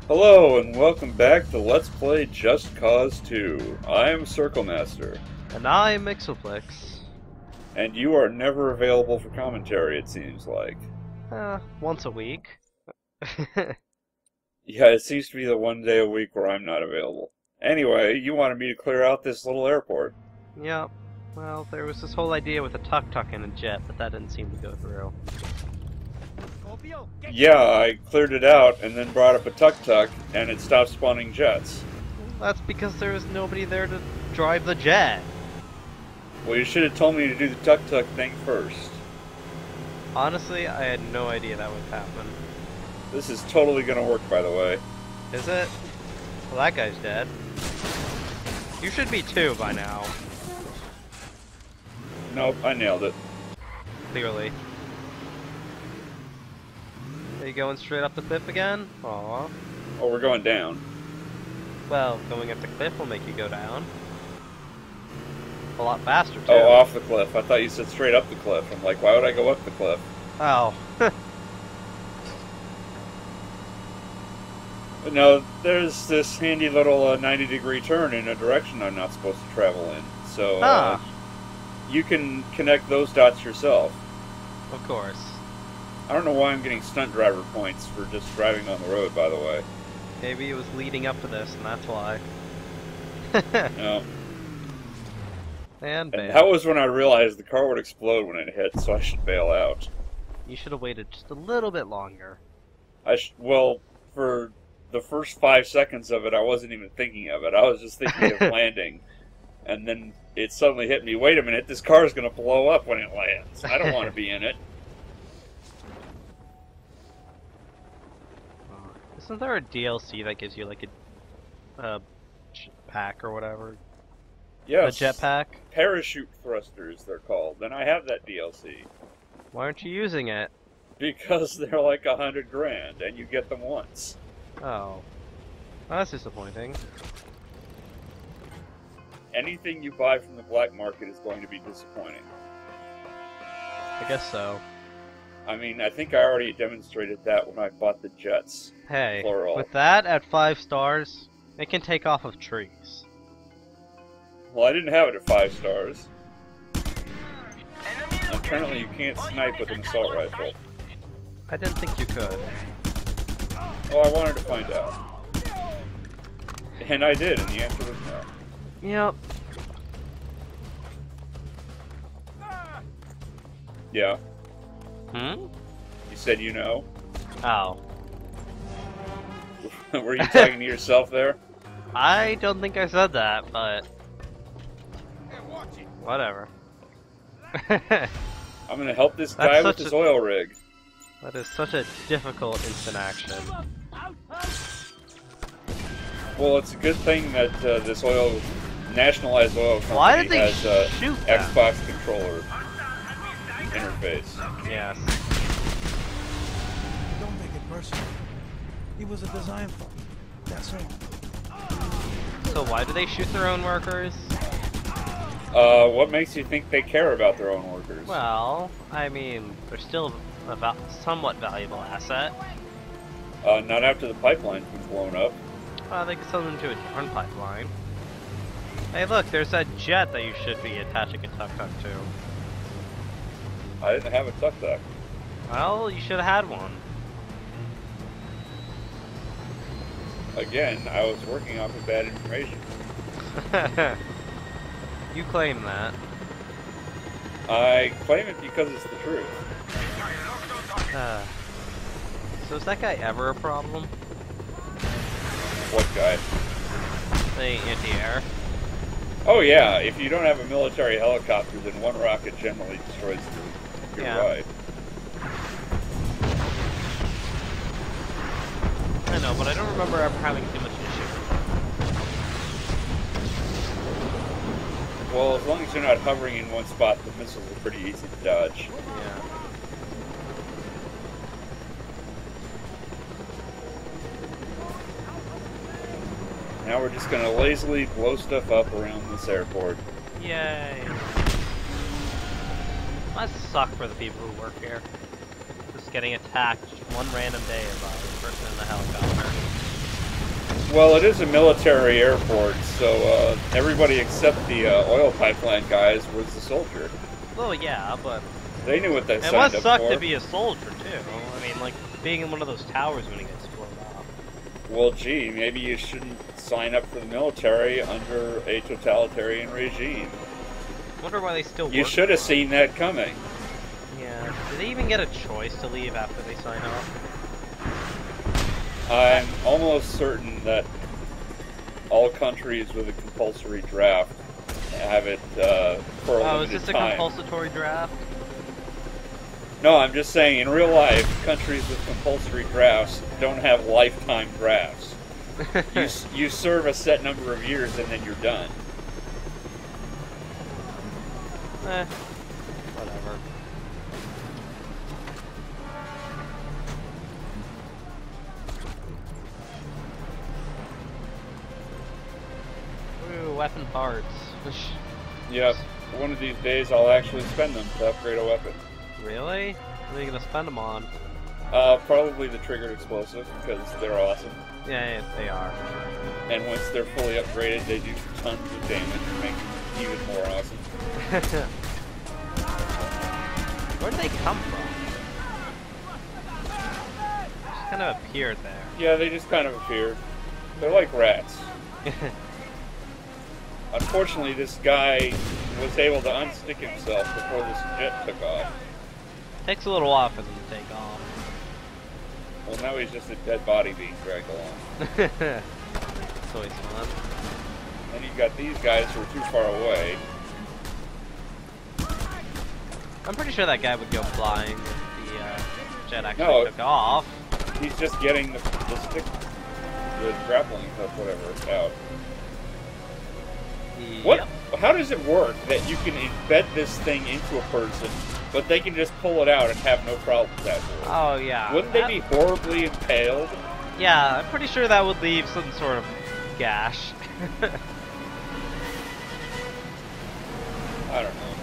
Hello and welcome back to Let's Play Just Cause 2. I am Circle Master, And I'm Mixoplex. and you are never available for commentary, it seems like. Once a week. Yeah, it seems to be the one day a week where I'm not available. Anyway, you wanted me to clear out this little airport. Yep. Well, there was this whole idea with a tuk-tuk and a jet, but that didn't seem to go through. Yeah, I cleared it out and then brought up a tuk-tuk, and it stopped spawning jets. That's because there was nobody there to drive the jet. Well, you should have told me to do the tuk-tuk thing first. Honestly, I had no idea that would happen. This is totally gonna work, by the way. Is it? Well, that guy's dead. You should be too by now. Nope, I nailed it. Clearly. Are you going straight up the cliff again? Aww. Oh, we're going down. Well, going up the cliff will make you go down. A lot faster, too. Oh, off the cliff. I thought you said straight up the cliff. I'm like, why would I go up the cliff? Oh. But no, there's this handy little 90-degree turn in a direction I'm not supposed to travel in. So, you can connect those dots yourself. Of course. I don't know why I'm getting stunt driver points for just driving on the road, by the way. Maybe it was leading up to this, and that's why. No. And And bail. that was when I realized the car would explode when it hit, so I should bail out. You should have waited just a little bit longer. Well, for the first 5 seconds of it, I wasn't even thinking of it. I was just thinking of landing. And then it suddenly hit me, wait a minute, this car is going to blow up when it lands. I don't want to be in it. Isn't there a DLC that gives you like a pack or whatever? Yes. A jetpack? Parachute thrusters, they're called. And I have that DLC. Why aren't you using it? Because they're like $100 grand, and you get them once. Oh. Well, that's disappointing. Anything you buy from the black market is going to be disappointing. I guess so. I mean, I think I already demonstrated that when I bought the jets. Hey, Plural. with that at 5 stars, it can take off of trees. Well, I didn't have it at 5 stars. Apparently you can't snipe with an assault rifle. I didn't think you could. Oh, I wanted to find out. And I did, and the answer was no. Yep. Yeah. Hmm? You said you know? Oh. Were you talking to yourself there? I don't think I said that, but... Whatever. I'm gonna help this That's guy with such his a- oil rig. That is such a difficult instant action. Well, it's a good thing that this nationalized oil company Why did they has a shoot them? Xbox controller interface. Yes. Don't take it personally. It was a design flaw. That's all. So why do they shoot their own workers? What makes you think they care about their own workers? Well, I mean, they're still a somewhat valuable asset. Not after the pipeline's been blown up. They could sell them to a different pipeline. Hey look, there's that jet that you should be attaching a tuk-tuk to. I didn't have a tuk-tuk. Well, you should have had one. Again, I was working off of bad information. You claim that. I claim it because it's the truth. So is that guy ever a problem? What guy? The anti-air? Oh yeah, if you don't have a military helicopter, then one rocket generally destroys your Yeah. ride. I know, but I don't remember ever having too much issue. Well, as long as you're not hovering in one spot, the missiles are pretty easy to dodge. Yeah. Now we're just gonna lazily blow stuff up around this airport. Yay. Must suck for the people who work here. Just getting attacked one random day by a person in a helicopter. Well, it is a military airport, so everybody except the oil pipeline guys was the soldier. Well, yeah, but They knew what they it signed must up suck for. to be a soldier too. I mean, like being in one of those towers when it gets blown up. Well, gee, maybe you shouldn't sign up for the military under a totalitarian regime. Wonder why they still. You work. should have seen that coming. Yeah. Do they even get a choice to leave after they sign up? I'm almost certain that all countries with a compulsory draft have it for a Oh, is limited this a time. compulsory draft? No, I'm just saying, in real life, countries with compulsory drafts don't have lifetime drafts. You serve a set number of years and then you're done. Whatever. Ooh, weapon parts. Yeah, one of these days I'll actually spend them to upgrade a weapon. Really? What are you gonna spend them on? Probably the triggered explosive, because they're awesome. Yeah, they are. And once they're fully upgraded, they do tons of damage and make them even more awesome. Where'd they come from? Just kind of appeared there. Yeah, they just kind of appeared. They're like rats. Unfortunately, this guy was able to unstick himself before this jet took off. Takes a little while for them to take off. Well, now he's just a dead body being dragged along. It's always fun. Then you've got these guys who are too far away. I'm pretty sure that guy would go flying if the jet actually No. took off. He's just getting the stick, the grappling hook, whatever, out. What? Yep. How does it work that you can embed this thing into a person, but they can just pull it out and have no problems afterwards? Oh, yeah. Wouldn't they be horribly impaled? Yeah, I'm pretty sure that would leave some sort of gash. I don't know.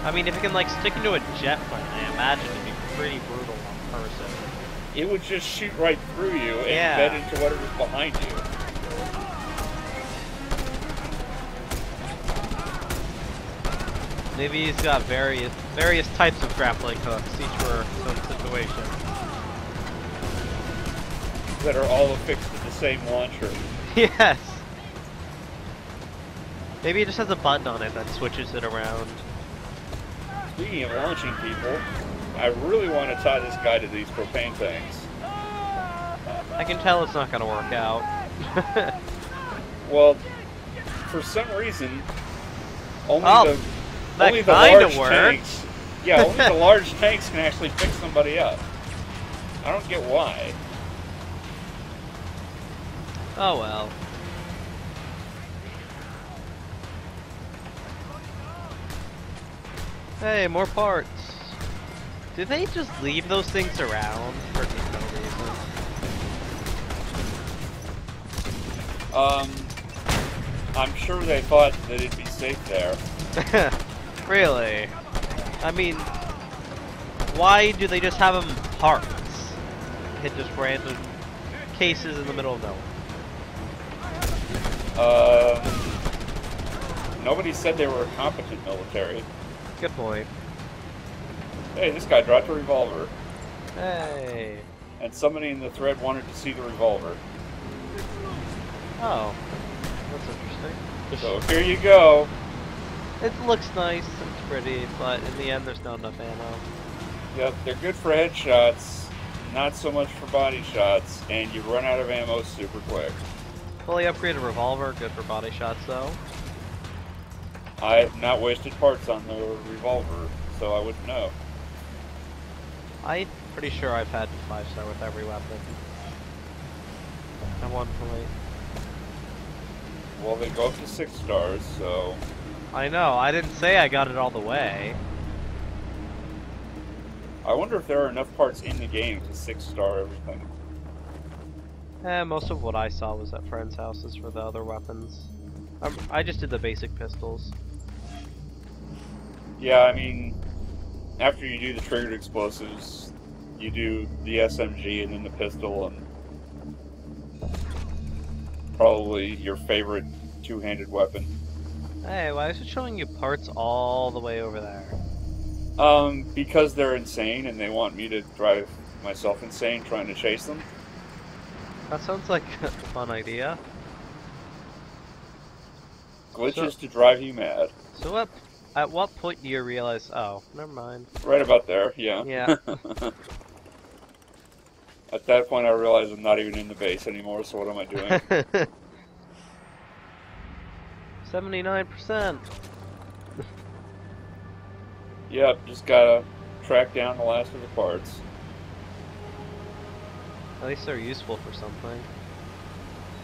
I mean, if it can, like, stick into a jet plane, I imagine it'd be pretty brutal on a person. It would just shoot right through you and Yeah. embed into whatever's behind you. Maybe he's got various types of grappling hooks, each for some situation. That are all affixed to the same launcher. Yes! Maybe he just has a button on it that switches it around. Speaking of launching people, I really want to tie this guy to these propane tanks. I can tell it's not gonna work out. Well, for some reason, only Oh, the that only the kinda large worked. tanks. Yeah, only the large tanks can actually pick somebody up. I don't get why. Oh well. Hey, more parts. Did they just leave those things around for no reason? I'm sure they thought that it'd be safe there. Really? I mean, why do they just have them parked? Hit just random cases in the middle of nowhere. Nobody said they were a competent military. Good point. Hey, this guy dropped a revolver, Hey. and somebody in the thread wanted to see the revolver. Oh. That's interesting. So here you go. It looks nice, it's pretty, but in the end there's not enough ammo. Yep, they're good for headshots, not so much for body shots, and you run out of ammo super quick. Fully upgraded revolver, good for body shots though. I've not wasted parts on the revolver, so I wouldn't know. I'm pretty sure I've had 5-star with every weapon. At one point. Well, they go up to 6 stars, so... I know, I didn't say I got it all the way. I wonder if there are enough parts in the game to 6-star everything. Most of what I saw was at friends' houses for the other weapons. I just did the basic pistols. Yeah, I mean, after you do the triggered explosives, you do the SMG and then the pistol, and probably your favorite two-handed weapon. Hey, why is it showing you parts all the way over there? Because they're insane and they want me to drive myself insane trying to chase them. That sounds like a fun idea. Glitches to drive you mad. So at what point do you realize, oh, never mind. Right about there, yeah. Yeah. At that point I realized I'm not even in the base anymore, so what am I doing? 79%. Yep, just gotta track down the last of the parts. At least they're useful for something.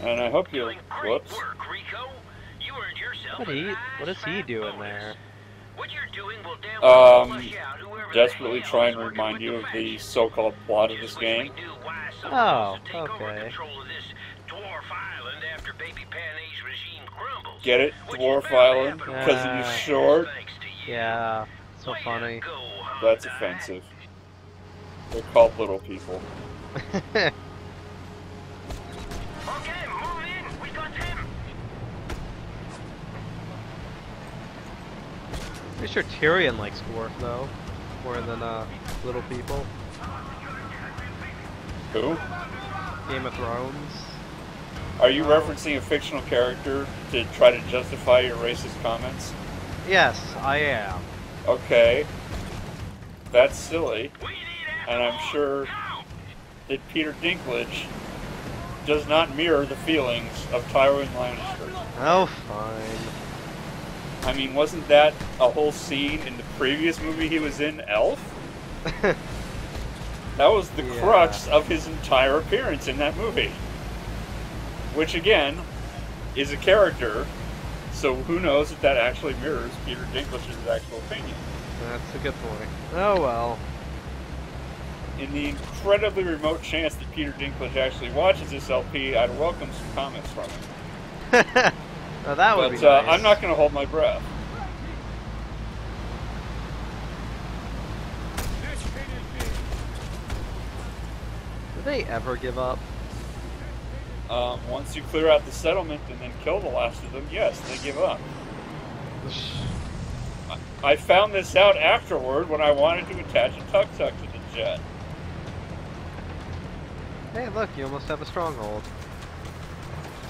And I hope you... Whoops. What is he doing there? Desperately try and remind you of the so-called plot of this game. Oh, okay. Get it? Dwarf Island? Because it is short? Yeah, so funny. That's offensive. They're called little people. Pretty sure Tyrion likes dwarf though, more than little people. Who? Game of Thrones. Are you referencing a fictional character to try to justify your racist comments? Yes, I am. Okay. That's silly. And I'm sure that Peter Dinklage does not mirror the feelings of Tywin Lannister. Oh, fine. I mean, wasn't that a whole scene in the previous movie he was in, Elf? That was the crux of his entire appearance in that movie. Which, again, is a character, so who knows if that actually mirrors Peter Dinklage's actual opinion. That's a good point. Oh well. In the incredibly remote chance that Peter Dinklage actually watches this LP, I'd welcome some comments from him. Now that would But be nice. I'm not going to hold my breath. Do they ever give up? Once you clear out the settlement and then kill the last of them, yes, they give up. I found this out afterward when I wanted to attach a tuk-tuk to the jet. Hey, look, you almost have a stronghold.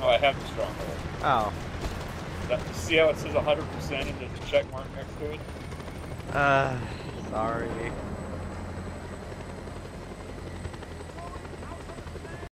Oh, I have the stronghold. Oh. See how it says 100% and there's a check mark next to it? Sorry.